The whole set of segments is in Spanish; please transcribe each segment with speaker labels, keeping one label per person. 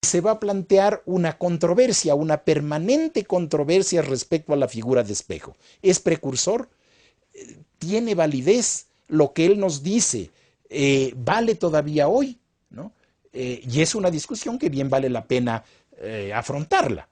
Speaker 1: Se va a plantear una controversia, una permanente controversia respecto a la figura de Espejo. ¿Es precursor? ¿Tiene validez? Lo que él nos dice, ¿vale todavía hoy? ¿No? Y es una discusión que bien vale la pena afrontarla.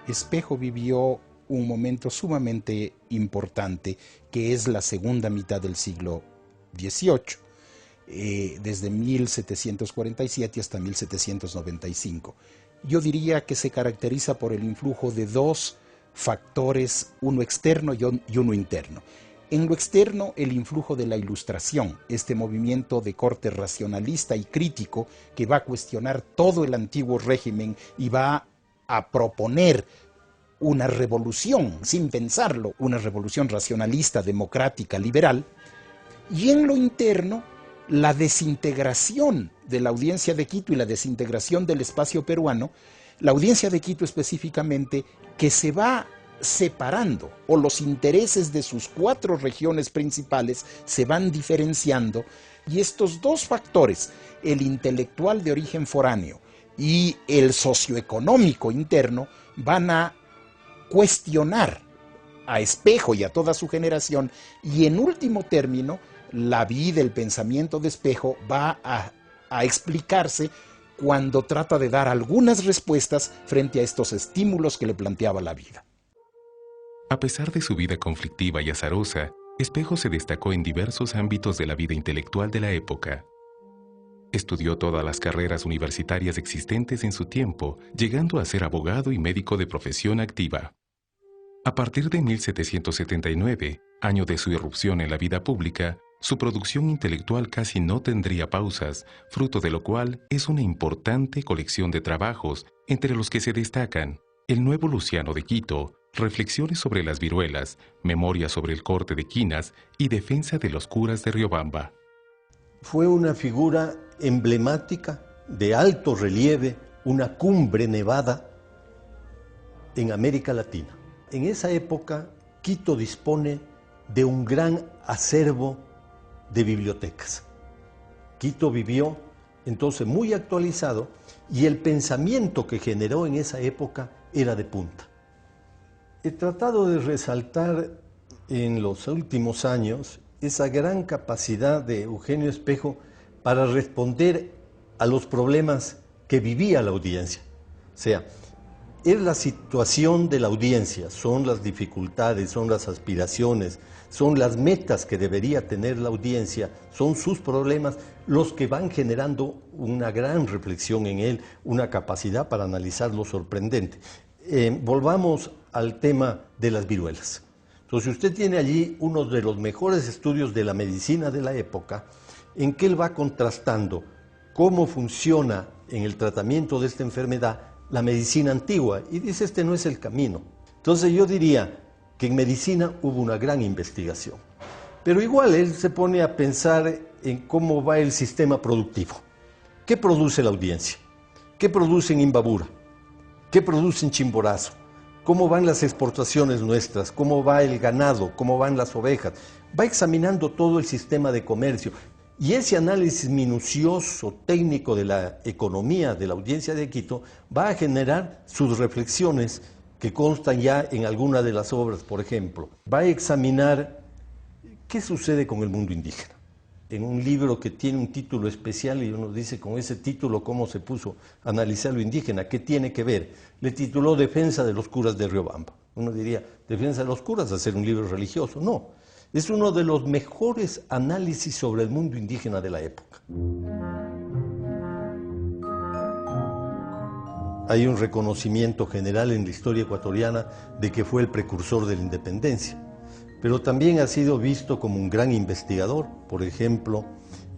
Speaker 1: Espejo vivió un momento sumamente importante, que es la segunda mitad del siglo XVIII, desde 1747 hasta 1795. Yo diría que se caracteriza por el influjo de dos factores, uno externo y uno interno. En lo externo, el influjo de la Ilustración, este movimiento de corte racionalista y crítico que va a cuestionar todo el antiguo régimen y va a proponer una revolución, sin pensarlo, una revolución racionalista, democrática, liberal. Y en lo interno, la desintegración de la Audiencia de Quito y la desintegración del espacio peruano, la Audiencia de Quito específicamente, que se va separando, o los intereses de sus 4 regiones principales se van diferenciando, y estos dos factores, el intelectual de origen foráneo y el socioeconómico interno, van a cuestionar a Espejo y a toda su generación, y en último término, la vida, el pensamiento de Espejo va a explicarse cuando trata de dar algunas respuestas frente a estos estímulos que le planteaba la vida.
Speaker 2: A pesar de su vida conflictiva y azarosa, Espejo se destacó en diversos ámbitos de la vida intelectual de la época. Estudió todas las carreras universitarias existentes en su tiempo, llegando a ser abogado y médico de profesión activa. A partir de 1779, año de su irrupción en la vida pública, su producción intelectual casi no tendría pausas, fruto de lo cual es una importante colección de trabajos, entre los que se destacan El Nuevo Luciano de Quito, Reflexiones sobre las viruelas, Memoria sobre el corte de quinas y Defensa de los curas de Riobamba.
Speaker 3: Fue una figura emblemática, de alto relieve, una cumbre nevada en América Latina. En esa época, Quito dispone de un gran acervo de bibliotecas. Quito vivió entonces muy actualizado y el pensamiento que generó en esa época era de punta. He tratado de resaltar en los últimos años esa gran capacidad de Eugenio Espejo para responder a los problemas que vivía la audiencia. O sea, es la situación de la audiencia, son las dificultades, son las aspiraciones, son las metas que debería tener la audiencia, son sus problemas los que van generando una gran reflexión en él, una capacidad para analizar lo sorprendente. Volvamos al tema de las viruelas. Entonces usted tiene allí uno de los mejores estudios de la medicina de la época, en que él va contrastando cómo funciona en el tratamiento de esta enfermedad la medicina antigua, y dice, este no es el camino. Entonces yo diría que en medicina hubo una gran investigación, pero igual él se pone a pensar en cómo va el sistema productivo. ¿Qué produce la audiencia? ¿Qué produce en Imbabura? ¿Qué produce en Chimborazo? ¿Cómo van las exportaciones nuestras? ¿Cómo va el ganado? ¿Cómo van las ovejas? Va examinando todo el sistema de comercio. Y ese análisis minucioso, técnico de la economía de la Audiencia de Quito va a generar sus reflexiones que constan ya en alguna de las obras, por ejemplo. Va a examinar qué sucede con el mundo indígena. En un libro que tiene un título especial, y uno dice con ese título cómo se puso a analizar lo indígena, ¿qué tiene que ver? Le tituló Defensa de los curas de Riobamba. Uno diría, Defensa de los curas, hacer un libro religioso. No. Es uno de los mejores análisis sobre el mundo indígena de la época. Hay un reconocimiento general en la historia ecuatoriana de que fue el precursor de la independencia, pero también ha sido visto como un gran investigador, por ejemplo,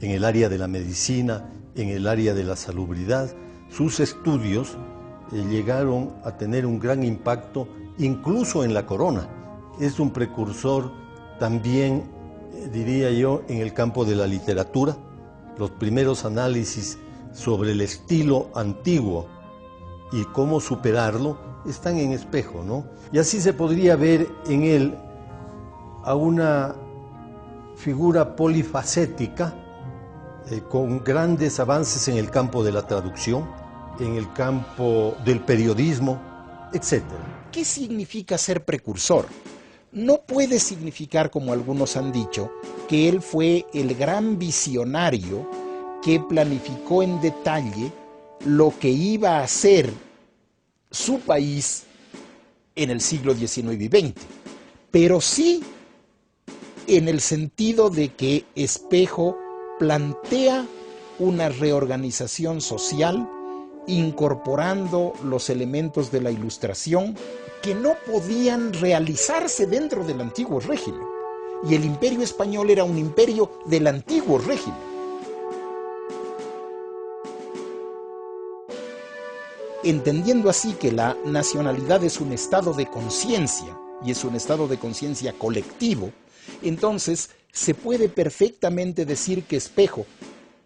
Speaker 3: en el área de la medicina, en el área de la salubridad. Sus estudios llegaron a tener un gran impacto incluso en la corona. Es un precursor también, diría yo, en el campo de la literatura. Los primeros análisis sobre el estilo antiguo y cómo superarlo están en Espejo, ¿no? Y así se podría ver en él a una figura polifacética con grandes avances en el campo de la traducción, en el campo del periodismo, etc.
Speaker 1: ¿Qué significa ser precursor? No puede significar, como algunos han dicho, que él fue el gran visionario que planificó en detalle lo que iba a ser su país en el siglo XIX y XX, pero sí en el sentido de que Espejo plantea una reorganización social incorporando los elementos de la Ilustración que no podían realizarse dentro del antiguo régimen. Y el Imperio Español era un imperio del antiguo régimen. Entendiendo así que la nacionalidad es un estado de conciencia, y es un estado de conciencia colectivo, entonces se puede perfectamente decir que Espejo,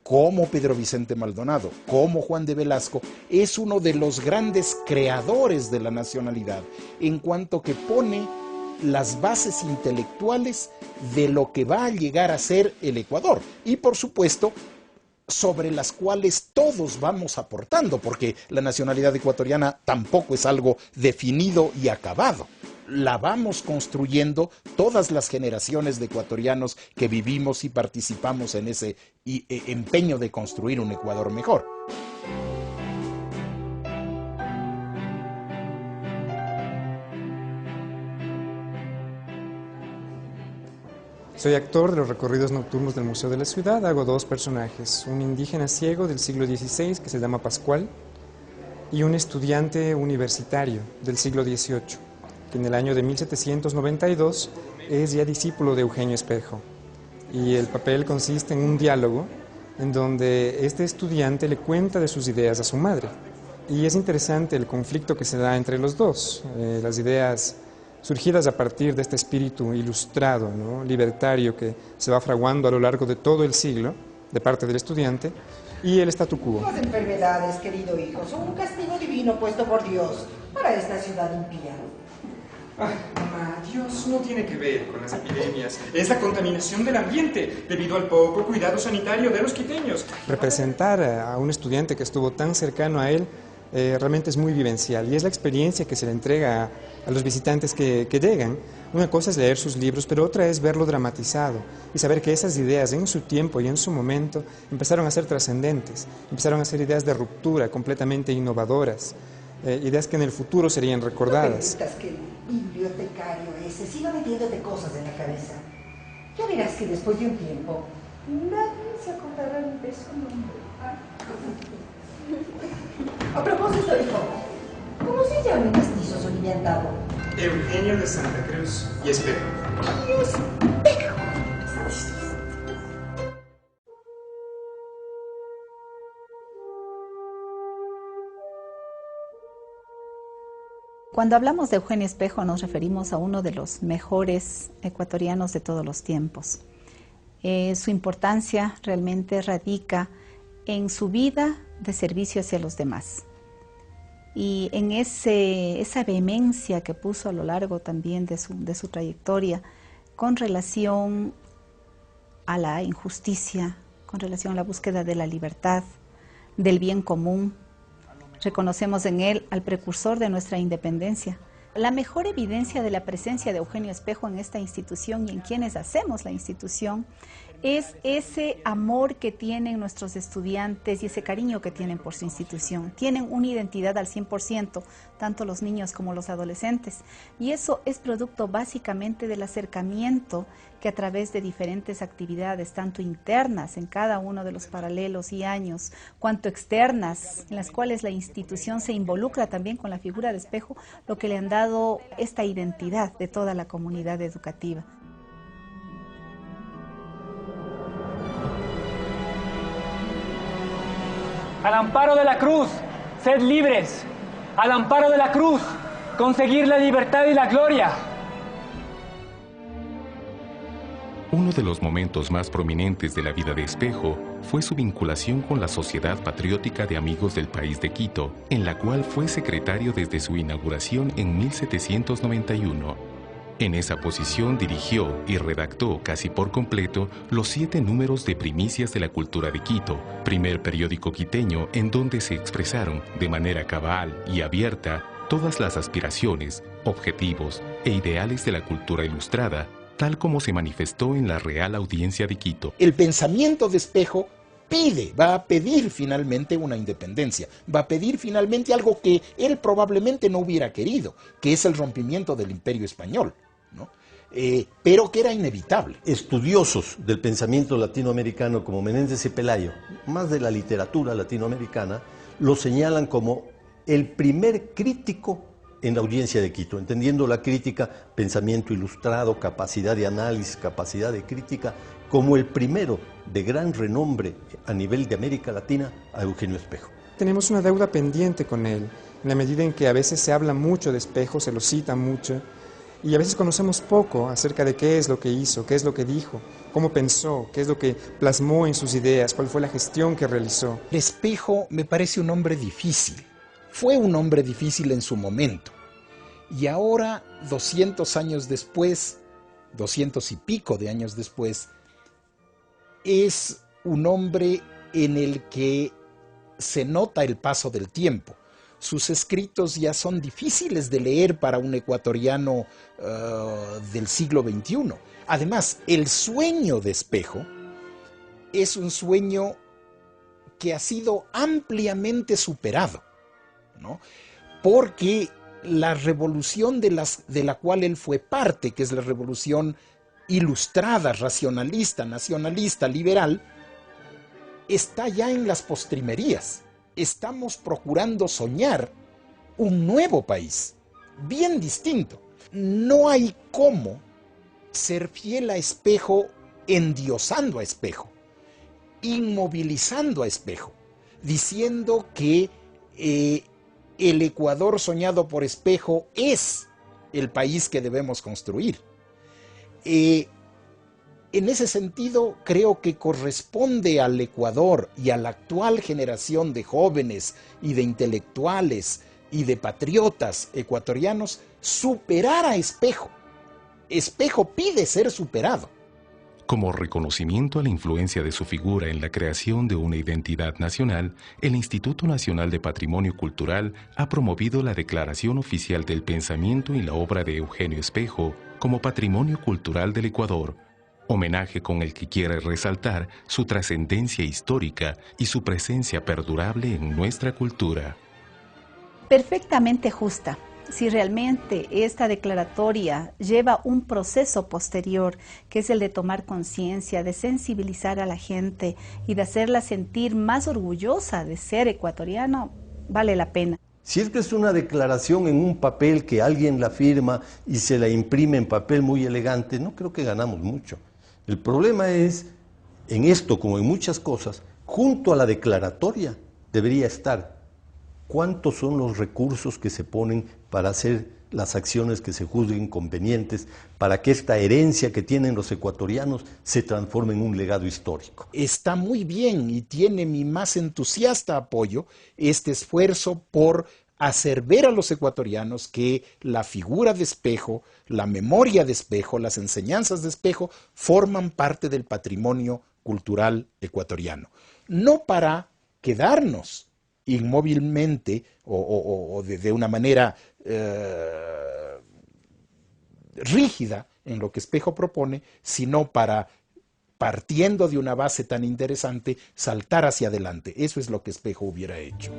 Speaker 1: como Pedro Vicente Maldonado, como Juan de Velasco, es uno de los grandes creadores de la nacionalidad, en cuanto que pone las bases intelectuales de lo que va a llegar a ser el Ecuador, y por supuesto sobre las cuales todos vamos aportando, porque la nacionalidad ecuatoriana tampoco es algo definido y acabado. La vamos construyendo todas las generaciones de ecuatorianos que vivimos y participamos en ese empeño de construir un Ecuador mejor.
Speaker 4: Soy actor de los recorridos nocturnos del Museo de la Ciudad. Hago dos personajes, un indígena ciego del siglo XVI que se llama Pascual y un estudiante universitario del siglo XVIII, que en el año de 1792 es ya discípulo de Eugenio Espejo. Y el papel consiste en un diálogo en donde este estudiante le cuenta de sus ideas a su madre. Y es interesante el conflicto que se da entre los dos, las ideas surgidas a partir de este espíritu ilustrado, ¿no?, libertario, que se va fraguando a lo largo de todo el siglo, de parte del estudiante, y el statu quo.
Speaker 5: Las enfermedades, querido hijo, son un castigo divino puesto por Dios para esta ciudad impía.
Speaker 6: Ay, mamá, Dios no tiene que ver con las epidemias. Es la contaminación del ambiente, debido al poco cuidado sanitario de los quiteños.
Speaker 4: Representar a un estudiante que estuvo tan cercano a él realmente es muy vivencial, y es la experiencia que se le entrega a los visitantes que llegan. Una cosa es leer sus libros, pero otra es verlo dramatizado y saber que esas ideas en su tiempo y en su momento empezaron a ser trascendentes, empezaron a ser ideas de ruptura completamente innovadoras, ideas que en el futuro serían recordadas.
Speaker 5: No permitas que el bibliotecario ese siga metiéndote cosas en la cabeza. Ya verás que después de un tiempo nadie se acordará de su nombre. A propósito, hijo, ¿cómo se llama el mestizo soliviantado?
Speaker 6: Eugenio de Santa Cruz y Espejo.
Speaker 5: Espejo.
Speaker 7: Cuando hablamos de Eugenio Espejo nos referimos a uno de los mejores ecuatorianos de todos los tiempos. Su importancia realmente radica en su vida de servicio hacia los demás y en esa vehemencia que puso a lo largo también de su trayectoria con relación a la injusticia, con relación a la búsqueda de la libertad, del bien común. Reconocemos en él al precursor de nuestra independencia. La mejor evidencia de la presencia de Eugenio Espejo en esta institución y en quienes hacemos la institución es ese amor que tienen nuestros estudiantes y ese cariño que tienen por su institución. Tienen una identidad al 100%, tanto los niños como los adolescentes. Y eso es producto básicamente del acercamiento que a través de diferentes actividades, tanto internas en cada uno de los paralelos y años, cuanto externas, en las cuales la institución se involucra también con la figura de Espejo, lo que le han dado esta identidad de toda la comunidad educativa.
Speaker 8: Al amparo de la cruz, sed libres. Al amparo de la cruz, conseguir la libertad y la gloria.
Speaker 2: Uno de los momentos más prominentes de la vida de Espejo fue su vinculación con la Sociedad Patriótica de Amigos del País de Quito, en la cual fue secretario desde su inauguración en 1791. En esa posición dirigió y redactó casi por completo los 7 números de Primicias de la Cultura de Quito, primer periódico quiteño en donde se expresaron de manera cabal y abierta todas las aspiraciones, objetivos e ideales de la cultura ilustrada, tal como se manifestó en la Real Audiencia de Quito.
Speaker 1: El pensamiento de Espejo va a pedir finalmente una independencia, va a pedir finalmente algo que él probablemente no hubiera querido, que es el rompimiento del Imperio Español, ¿no? Pero que era inevitable.
Speaker 3: Estudiosos del pensamiento latinoamericano como Menéndez y Pelayo, más de la literatura latinoamericana, lo señalan como el primer crítico en la Audiencia de Quito, entendiendo la crítica, pensamiento ilustrado, capacidad de análisis, capacidad de crítica, como el primero de gran renombre a nivel de América Latina, a Eugenio Espejo.
Speaker 4: Tenemos una deuda pendiente con él, en la medida en que a veces se habla mucho de Espejo, se lo cita mucho, y a veces conocemos poco acerca de qué es lo que hizo, qué es lo que dijo, cómo pensó, qué es lo que plasmó en sus ideas, cuál fue la gestión que realizó.
Speaker 1: Espejo me parece un hombre difícil. Fue un hombre difícil en su momento. Y ahora, 200 años después, 200 y pico de años después, es un hombre en el que se nota el paso del tiempo. Sus escritos ya son difíciles de leer para un ecuatoriano del siglo XXI. Además, el sueño de Espejo es un sueño que ha sido ampliamente superado, ¿no? Porque la revolución de la cual él fue parte, que es la revolución ilustrada, racionalista, nacionalista, liberal, está ya en las postrimerías. Estamos procurando soñar un nuevo país, bien distinto. No hay cómo ser fiel a Espejo endiosando a Espejo, inmovilizando a Espejo, diciendo que el Ecuador soñado por Espejo es el país que debemos construir. En ese sentido, creo que corresponde al Ecuador y a la actual generación de jóvenes y de intelectuales y de patriotas ecuatorianos superar a Espejo. Espejo pide ser superado.
Speaker 2: Como reconocimiento a la influencia de su figura en la creación de una identidad nacional, el Instituto Nacional de Patrimonio Cultural ha promovido la Declaración Oficial del Pensamiento y la obra de Eugenio Espejo como Patrimonio Cultural del Ecuador, homenaje con el que quiere resaltar su trascendencia histórica y su presencia perdurable en nuestra cultura.
Speaker 7: Perfectamente justa. Si realmente esta declaratoria lleva un proceso posterior, que es el de tomar conciencia, de sensibilizar a la gente y de hacerla sentir más orgullosa de ser ecuatoriano, vale la pena.
Speaker 3: Si es que es una declaración en un papel que alguien la firma y se la imprime en papel muy elegante, no creo que ganamos mucho. El problema es, en esto como en muchas cosas, junto a la declaratoria debería estar cuántos son los recursos que se ponen para hacer las acciones que se juzguen convenientes, para que esta herencia que tienen los ecuatorianos se transforme en un legado histórico.
Speaker 1: Está muy bien y tiene mi más entusiasta apoyo este esfuerzo por hacer ver a los ecuatorianos que la figura de Espejo, la memoria de Espejo, las enseñanzas de Espejo forman parte del patrimonio cultural ecuatoriano. No para quedarnos inmóvilmente o de una manera rígida en lo que Espejo propone, sino para, partiendo de una base tan interesante, saltar hacia adelante. Eso es lo que Espejo hubiera hecho.